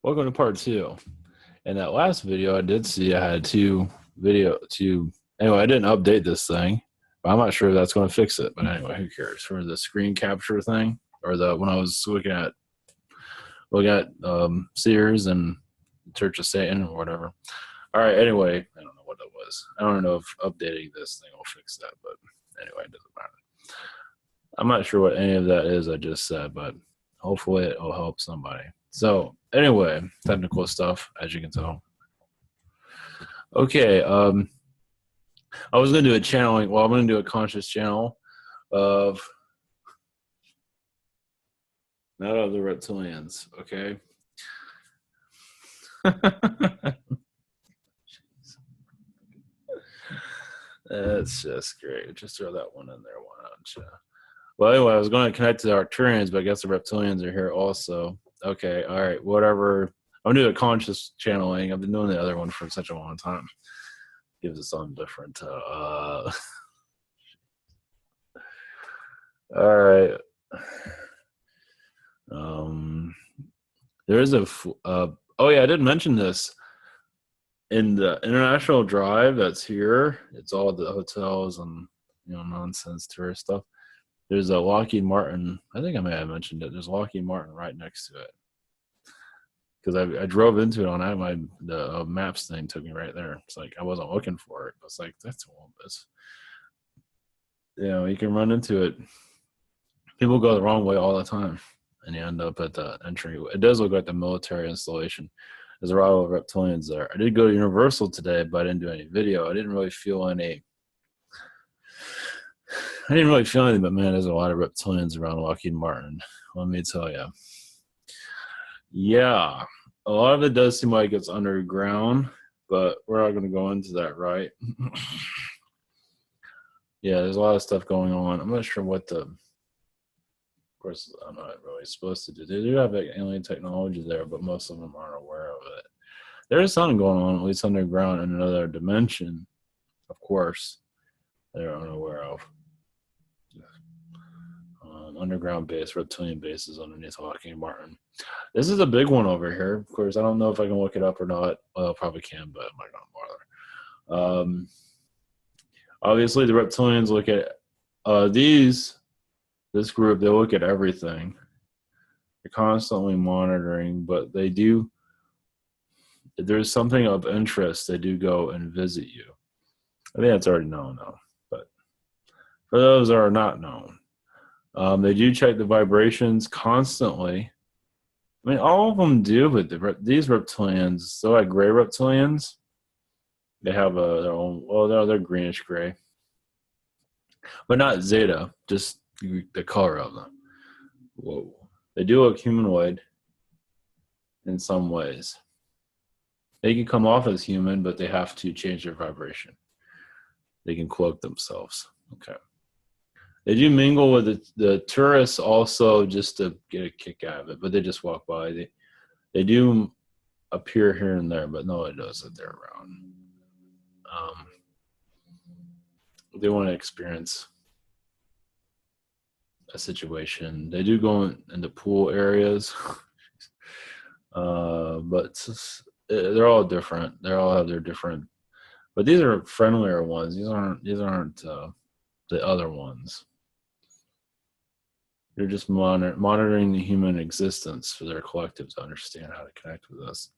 Welcome to part two. In that last video, I did see I had anyway, I didn't update this thing, but I'm not sure if that's going to fix it. But anyway, who cares? For the screen capture thing, or when I was looking at Sears and Church of Satan or whatever. All right, anyway, I don't know what that was. I don't know if updating this thing will fix that, but anyway, it doesn't matter. I'm not sure what any of that is I just said, but hopefully it will help somebody. So anyway, technical stuff, as you can tell. Okay, I was going to do a channeling. Well, I'm going to do a conscious channel of not of the reptilians, okay? That's just great. Just throw that one in there. Why not? Well, anyway, I was going to connect to the Arcturians, but I guess the reptilians are here also. Okay, all right, whatever. I'm doing a conscious channeling. I've been doing the other one for such a long time. Gives it something different. All right. There is oh yeah, I didn't mention this. In the International Drive that's here, it's all the hotels and nonsense tourist stuff. There's a Lockheed Martin. I think I may have mentioned it. There's Lockheed Martin right next to it. Because I drove into it on that. The maps thing took me right there. It's like I wasn't looking for it. But it's like, that's all this. You can run into it. People go the wrong way all the time. And you end up at the entry. It does look like the military installation. There's a lot of reptilians there. I did go to Universal today, but I didn't do any video. I didn't really feel anything, but man, there's a lot of reptilians around Lockheed Martin. Let me tell you. Yeah, a lot of it does seem like it's underground, but we're not going to go into that, right? Yeah, there's a lot of stuff going on. I'm not sure what of course, I'm not really supposed to do. They do have alien technology there, but most of them aren't aware of it. There is something going on, at least underground, in another dimension, of course, they're unaware of. Underground base, reptilian bases underneath Lockheed Martin. This is a big one over here. Of course, I don't know if I can look it up or not. Well, I probably can, but I'm not going to bother. Obviously, the reptilians look at this group. They look at everything. They're constantly monitoring, but they do. If there's something of interest, they do go and visit you. I think that's already known, though. But for those that are not known, they do check the vibrations constantly. I mean, all of them do, but these reptilians, so like gray reptilians, they have their own. Well, they're greenish gray, but not Zeta. Just the color of them. Whoa, they do look humanoid in some ways. They can come off as human, but they have to change their vibration. They can cloak themselves. Okay. They do mingle with the tourists also just to get a kick out of it, but they just walk by. They do appear here and there, but no one knows that they're around. They want to experience a situation. They do go into pool areas, but they're all different. They all have their different, but these are friendlier ones. These aren't the other ones. They're just monitoring the human existence for their collective to understand how to connect with us.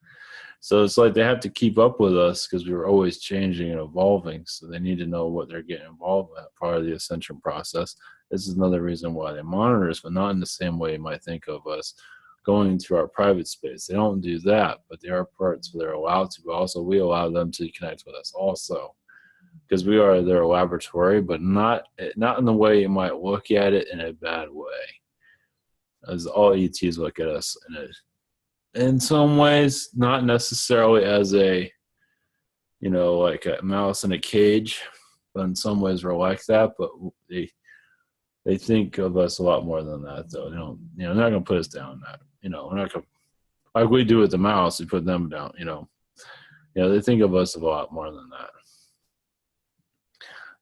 So it's like they have to keep up with us because we were always changing and evolving. So they need to know what they're getting involved with, part of the ascension process. This is another reason why they monitor us, but not in the same way you might think of us going into our private space. They don't do that, but there are parts where they're allowed to. But also, we allow them to connect with us also, because we are their laboratory, but not in the way you might look at it in a bad way. As all ETs look at us in some ways, not necessarily as a, like a mouse in a cage, but in some ways we're like that. But they think of us a lot more than that, though. They don't, they're not going to put us down. We're not going to, like we do with the mouse, we put them down. They think of us a lot more than that.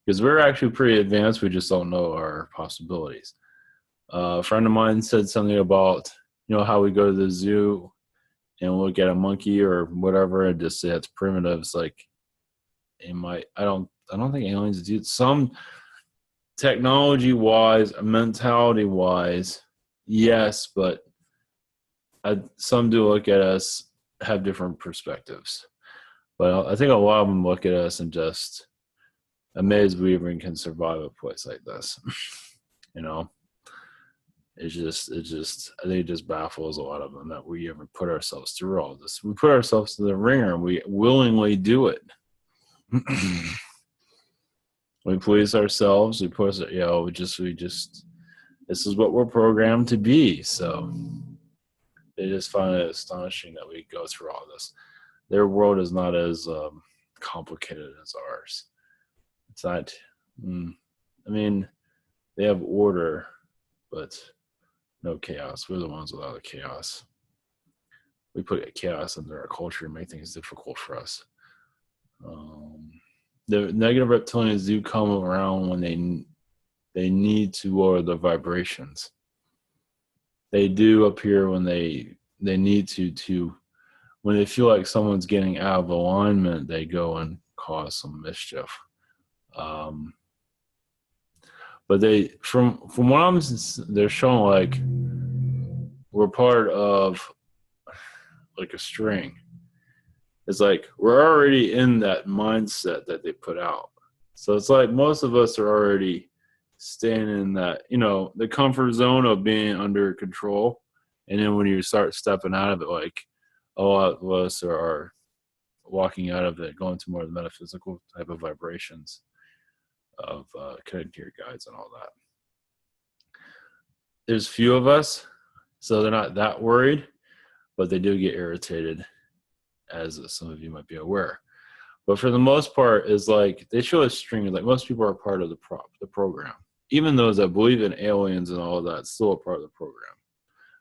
Because we're actually pretty advanced, we just don't know our possibilities. A friend of mine said something about, how we go to the zoo and look at a monkey or whatever and just say it's primitive. It's like, I don't think aliens do. Some technology wise, mentality wise, yes, but some do look at us, have different perspectives. But I think a lot of them look at us and just amazed we even can survive a place like this. You know, I think it just baffles a lot of them that we ever put ourselves through all this. We put ourselves to the ringer and we willingly do it. We police ourselves. We put, we just, this is what we're programmed to be. So they just find it astonishing that we go through all this. Their world is not as complicated as ours. It's not, I mean, they have order, but no chaos. We're the ones without the chaos. We put chaos into our culture and make things difficult for us. The negative reptilians do come around when they need to lower the vibrations. They do appear when they need to when they feel like someone's getting out of alignment, they go and cause some mischief. But they, from what I'm, they're showing like we're part of like a string. It's like we're already in that mindset that they put out. So it's like most of us are already staying in that, the comfort zone of being under control. And then when you start stepping out of it, like a lot of us are walking out of it, going to more of the metaphysical type of vibrations of connecting to your guides and all that. There's few of us, so they're not that worried, but they do get irritated, as some of you might be aware. But for the most part, is like they show a string. Like most people are part of the program. Even those that believe in aliens and all of that, still a part of the program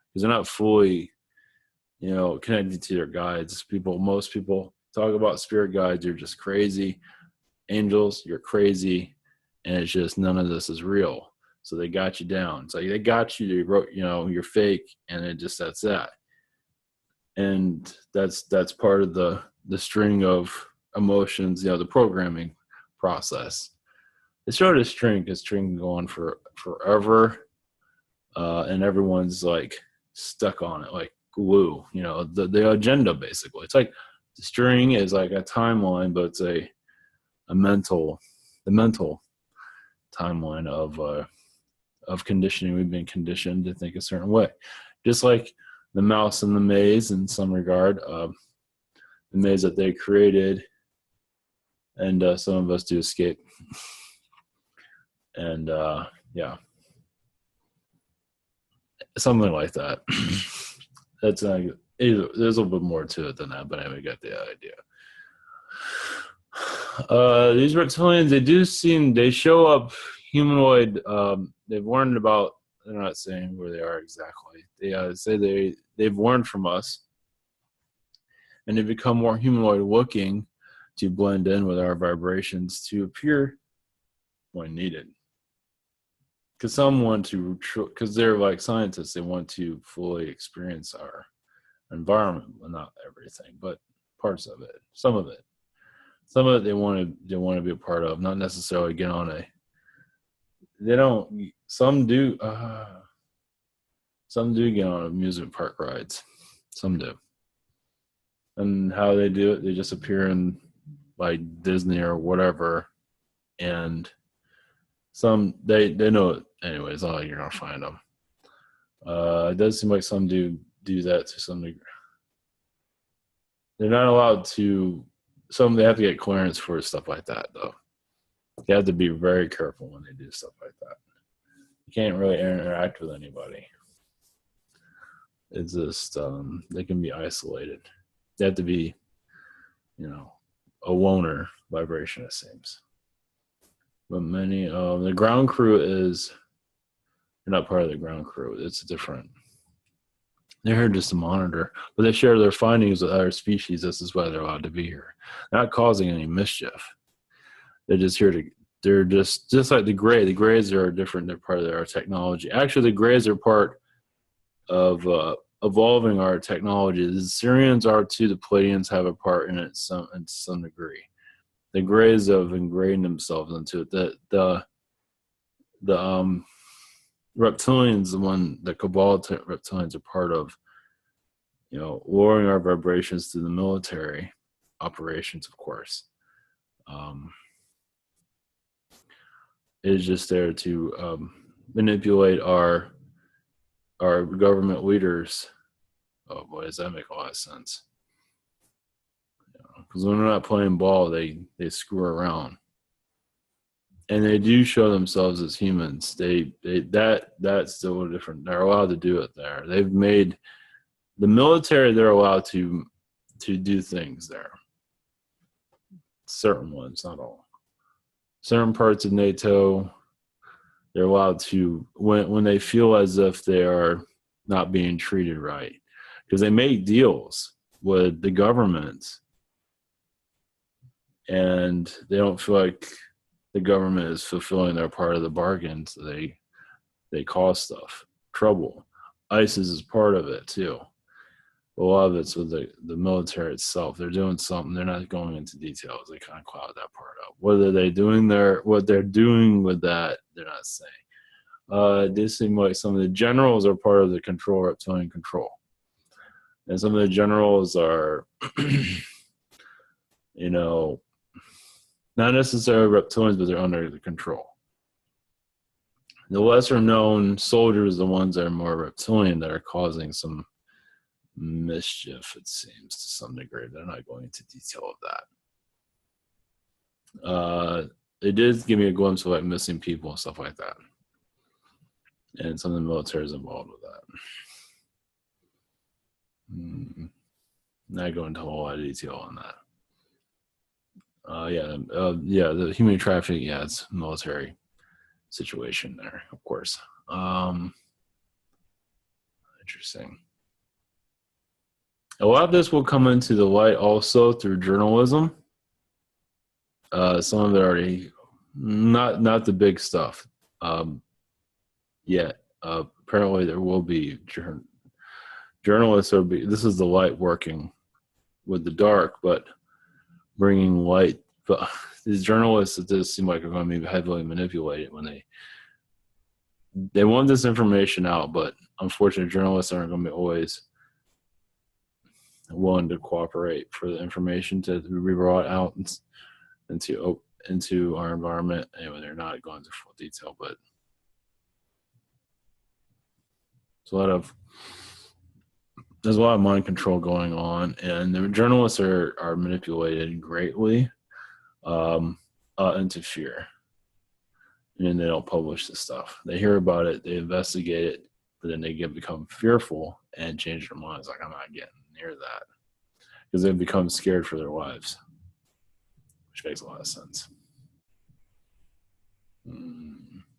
because they're not fully, connected to their guides. Most people talk about spirit guides. You're just crazy. Angels, you're crazy, and it's just none of this is real. So they got you down. So they got you. They wrote, you're fake, and that's that. And that's part of the string of emotions, the programming process. It's sort of string because string can go on for forever, and everyone's like stuck on it like glue. The agenda basically. It's like the string is like a timeline, but it's the mental timeline of conditioning. We've been conditioned to think a certain way, just like the mouse in the maze in some regard, the maze that they created, and some of us do escape. And something like that. That's there's a little bit more to it than that, but anyway, got the idea. These reptilians, they show up humanoid. They've warned about. They're not saying where they are exactly. They say they've learned from us, and they become more humanoid looking to blend in with our vibrations to appear when needed. Because some want to, because they're like scientists, they want to fully experience our environment. Well, not everything, but parts of it. Some of it they want to be a part of, not necessarily get on a. They don't. Some do. Some do get on amusement park rides. Some do. And how they do it, they just appear in like Disney or whatever, and some they know it anyway. It's not like you're gonna find them. It does seem like some do that to some degree. They're not allowed to. They have to get clearance for stuff like that, though. You have to be very careful when they do stuff like that. You can't really interact with anybody. It's just they can be isolated. They have to be, a loner vibration, it seems. But many the ground crew they're not part of the ground crew. It's different. They're here just to monitor, but they share their findings with other species. This is why they're allowed to be here, not causing any mischief. They're just here to. They're just like the gray. The grays are different. They're part of our technology. Actually, the grays are part of evolving our technology. The Syrians are too. The Pleiadians have a part in it in some degree. The Greys have ingrained themselves into it. The reptilians, the Cabal reptilians are part of, lowering our vibrations through the military operations, of course. It is just there to manipulate our government leaders. Oh boy, does that make a lot of sense? Because when they're not playing ball, they screw around, and they do show themselves as humans. That's still different. They're allowed to do it there. They've made the military. They're allowed to do things there. Certain ones, not all. Certain parts of NATO, they're allowed to, when they feel as if they are not being treated right, because they make deals with the government, and they don't feel like the government is fulfilling their part of the bargain, so they cause trouble. ISIS is part of it too. A lot of it's with the military itself. They're doing something. They're not going into details. They kind of cloud that part up. What they're doing with that, they're not saying. They seem like some of the generals are part of the reptilian control. And some of the generals are, not necessarily reptilians, but they're under the control. The lesser known soldiers, the ones that are more reptilian, that are causing some mischief, it seems, to some degree. They're not going into detail of that. It did give me a glimpse of like missing people and stuff like that, and some of the military is involved with that. Not going into a whole lot of detail on that. The human trafficking, it's military situation there, of course. Interesting. A lot of this will come into the light also through journalism. Some of it already, not the big stuff yet. Apparently there will be journalists. This is the light working with the dark, but bringing light. But these journalists, it does seem like are going to be heavily manipulated when they want this information out, but unfortunately journalists aren't going to be always willing to cooperate for the information to be brought out into our environment. Anyway, they're not going into full detail, but there's a lot of mind control going on, and the journalists are manipulated greatly into fear, and they don't publish the stuff. They hear about it, they investigate it, but then they become fearful and change their minds. Like, I'm not getting near that, because they've become scared for their lives, which makes a lot of sense.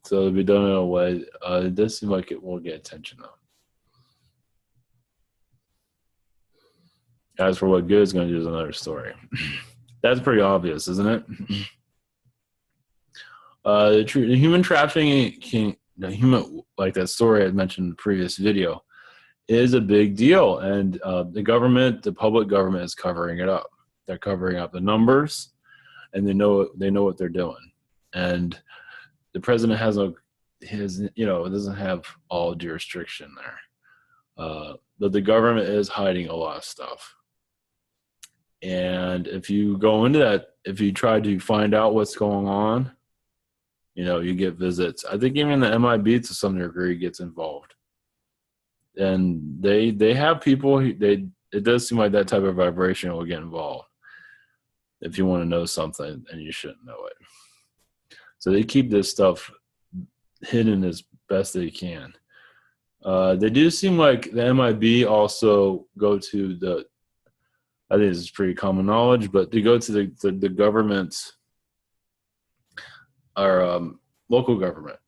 So it'll be done in a way. It does seem like it will get attention though. As for what good is going to do is another story. That's pretty obvious, isn't it? The human trafficking, like that story I mentioned in the previous video, is a big deal, and the public government is covering it up. They're covering up the numbers, and they know what they're doing. And the president doesn't have all jurisdiction there, but the government is hiding a lot of stuff. And if you go into that, if you try to find out what's going on, you get visits. I think even the MIB to some degree gets involved. And they have people, it does seem like that type of vibration will get involved if you want to know something and you shouldn't know it. So they keep this stuff hidden as best they can. They do seem like the MIB also go to I think this is pretty common knowledge, but they go to the government's or local government,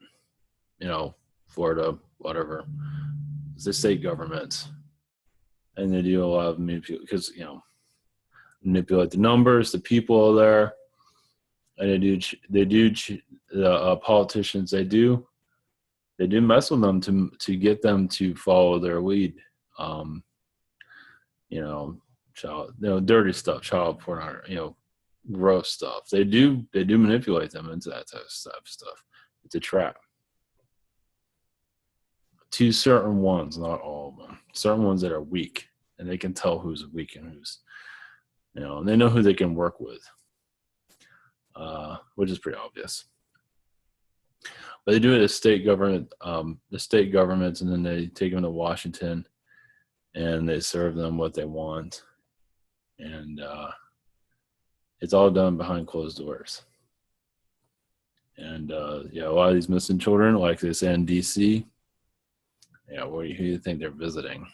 Florida, whatever, the state governments, and they do a lot of because manipulate the numbers, the people there, and they do the politicians. They do mess with them to get them to follow their lead You know, dirty stuff, child porn, gross stuff. They do manipulate them into that type of stuff. It's a trap. To certain ones, not all of them. Certain ones that are weak, and they can tell who's weak and who's, and they know who they can work with, which is pretty obvious. But they do it as state government, the state governments, and then they take them to Washington, and they serve them what they want, and it's all done behind closed doors. And a lot of these missing children, like they say in D.C., who do you think they're visiting?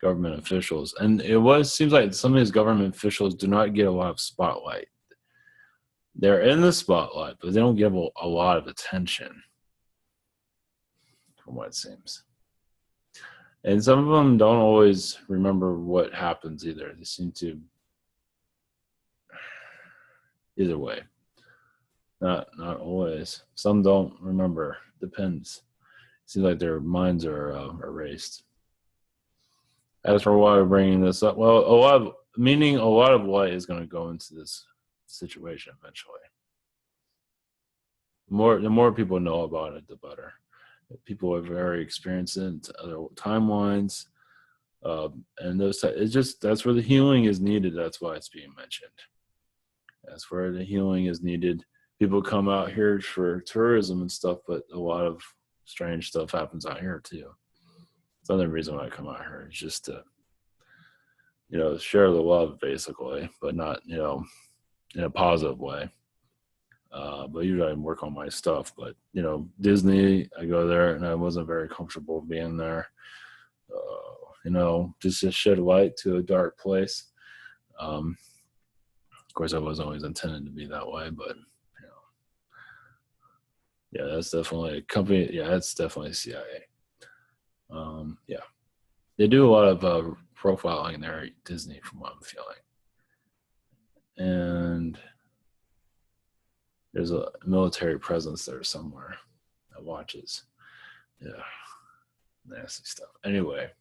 Government officials. And seems like some of these government officials do not get a lot of spotlight. They're in the spotlight, but they don't give a lot of attention, from what it seems. And some of them don't always remember what happens either. They seem to, either way. Not always. Some don't remember. Depends. Seems like their minds are erased. As for why we're bringing this up, well, a lot of light is going to go into this situation eventually. The more people know about it, the better. People are very experienced in other timelines, and that's where the healing is needed. That's why it's being mentioned. That's where the healing is needed. People come out here for tourism and stuff, but a lot of strange stuff happens out here too. It's another reason why I come out here. It's just to, share the love basically, but not, in a positive way. But usually I work on my stuff. But, Disney, I go there and I wasn't very comfortable being there. Just to shed light to a dark place. Of course, I wasn't always intended to be that way, but, that's definitely a company. Yeah, that's definitely CIA. They do a lot of profiling there at Disney, from what I'm feeling. And there's a military presence there somewhere that watches. Yeah, nasty stuff. Anyway,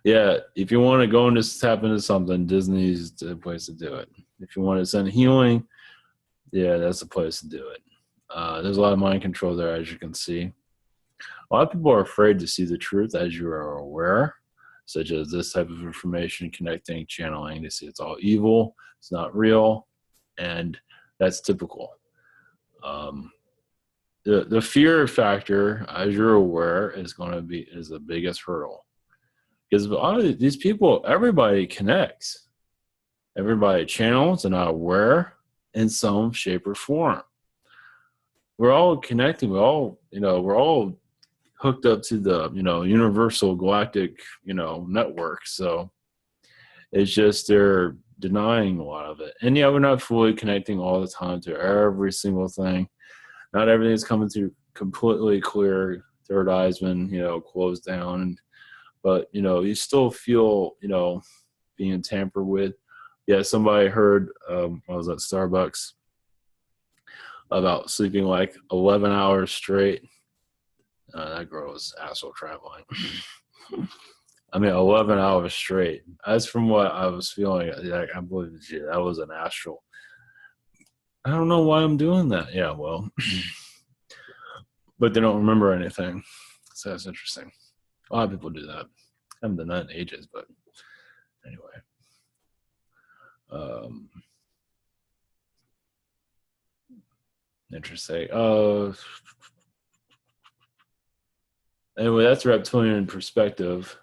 if you want to go and just tap into something, Disney's the place to do it. If you want to send healing, that's the place to do it. There's a lot of mind control there, as you can see. A lot of people are afraid to see the truth, as you are aware, such as this type of information, connecting, channeling. They see it's all evil, it's not real, and that's typical. The fear factor, as you're aware, is the biggest hurdle. Because a lot of these people, everybody connects. Everybody channels and are aware in some shape or form. We're all connecting. We're all hooked up to the, universal galactic, network. So it's just they're denying a lot of it. And we're not fully connecting all the time to every single thing. Not everything's coming through completely clear. Third eye's been, closed down. But, you still feel, being tampered with. Yeah, somebody heard, I was at Starbucks, about sleeping like 11 hours straight. That girl was astral traveling. 11 hours straight. That's from what I was feeling. I believe that was an astral. I don't know why I'm doing that. Yeah, well. But they don't remember anything. So that's interesting. A lot of people do that. I haven't done that in ages, but anyway. Interesting. Anyway, that's reptilian perspective.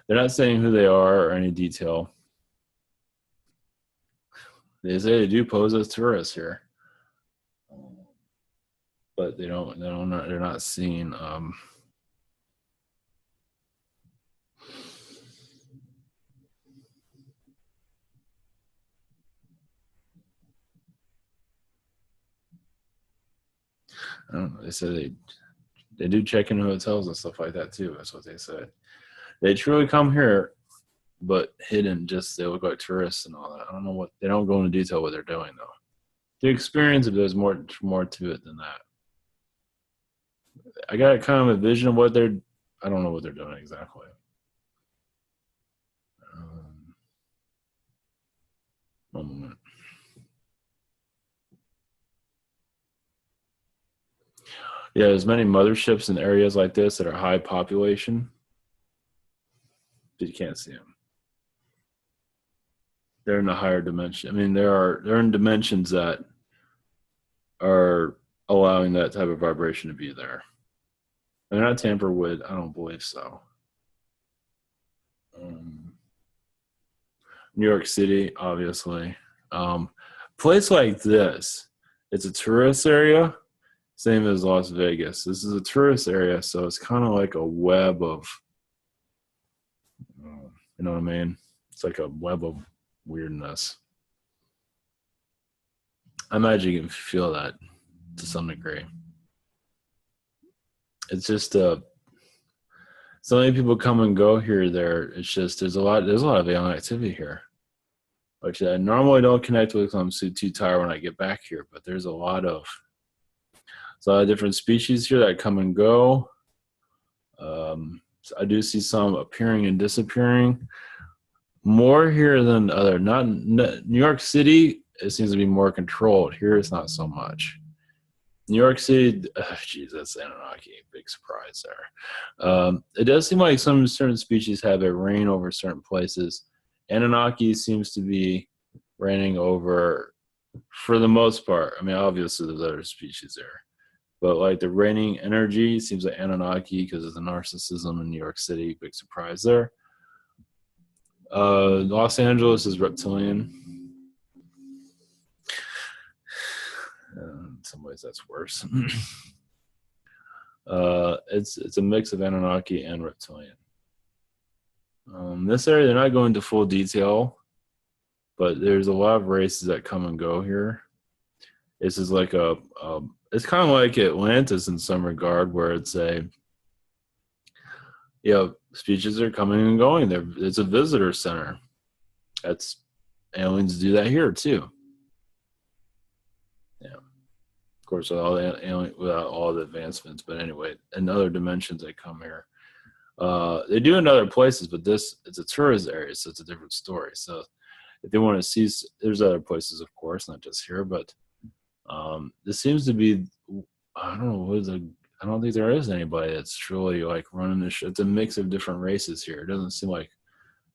They're not saying who they are or any detail. They say they do pose as tourists here, but they're not seen. I don't know. They said they do check in hotels and stuff like that too. That's what they said. They truly come here, but hidden. Just they look like tourists and all that. I don't know what they don't go into detail what they're doing though. The experience, if there's more to it than that. I got kind of a vision of what they're. I don't know what they're doing exactly. One moment. Yeah, there's many motherships in areas like this that are high population, but you can't see them. They're in a higher dimension. I mean, they're in dimensions that are allowing that type of vibration to be there. They're not tampered with. I don't believe so. New York City, obviously. Place like this, it's a tourist area, same as Las Vegas. This is a tourist area, so it's kind of like a web of, you know what I mean? It's like a web of weirdness. I imagine you can feel that to some degree. It's just so many people come and go here. It's just there's a lot of alien activity here, which I normally don't connect with because I'm too tired when I get back here. But there's a lot of different species here that come and go. So I do see some appearing and disappearing. More here than other. Not New York City. It seems to be more controlled. Here, it's not so much. New York City, geez, that's Anunnaki. Big surprise there. It does seem like some certain species have a reign over certain places. Anunnaki seems to be reigning over, for the most part. I mean, obviously there's other species there, but like the reigning energy seems like Anunnaki because of the narcissism in New York City. Big surprise there. Los Angeles is reptilian. In some ways that's worse. It's a mix of Anunnaki and reptilian. This area, they're not going into full detail, but there's a lot of races that come and go here. This is like it's kind of like Atlantis in some regard, where it's species are coming and going. It's a visitor center. Aliens do that here too. Yeah. Of course, without all the advancements, but anyway, in other dimensions they come here. They do in other places, but it's a tourist area, so it's a different story. So if they want to see, there's other places, of course, not just here, but this seems to be, I don't know, I don't think there is anybody that's truly like running this. It's a mix of different races here. It doesn't seem like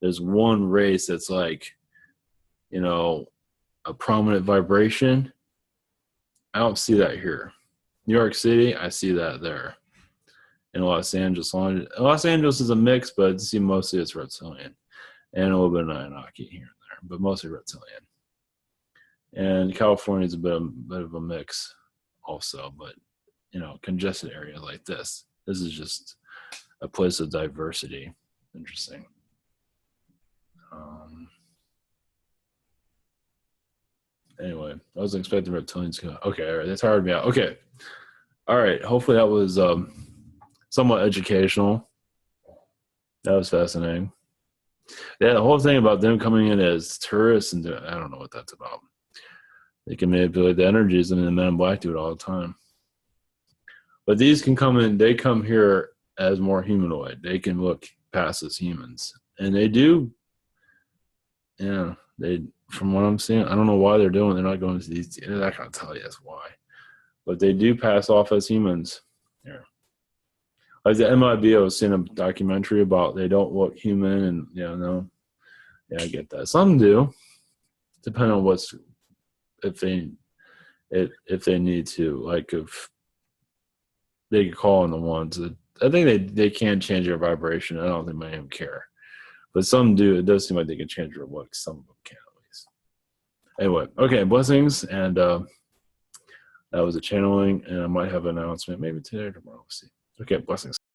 there's one race that's like, a prominent vibration. I don't see that here. New York City, I see that there. In Los Angeles is a mix, but I see mostly it's reptilian and a little bit of Anunnaki here and there, but mostly reptilian. And California is a bit of a mix also, but congested area like this. This is just a place of diversity. Interesting. Anyway, I wasn't expecting reptilians to go. Okay, all right, that tired me out. Okay. All right. Hopefully that was somewhat educational. That was fascinating. Yeah, the whole thing about them coming in as tourists, and I don't know what that's about. They can manipulate the energies, and the Men in Black do it all the time. But these can come in, they come here as more humanoid. They can look past as humans. And they do, from what I'm seeing, I don't know why they're not going to these, they're not going to tell you that's why. But they do pass off as humans. Yeah. Like the MIB, I was seeing a documentary about they don't look human, and I get that. Some do, depending on if they need to, like if they could call on the ones that I think they can change their vibration. I don't think many of them care, but some do. It does seem like they can change their look. Some of them can at least. Anyway, okay, blessings, and that was a channeling, and I might have an announcement maybe today or tomorrow. We'll see. Okay, blessings.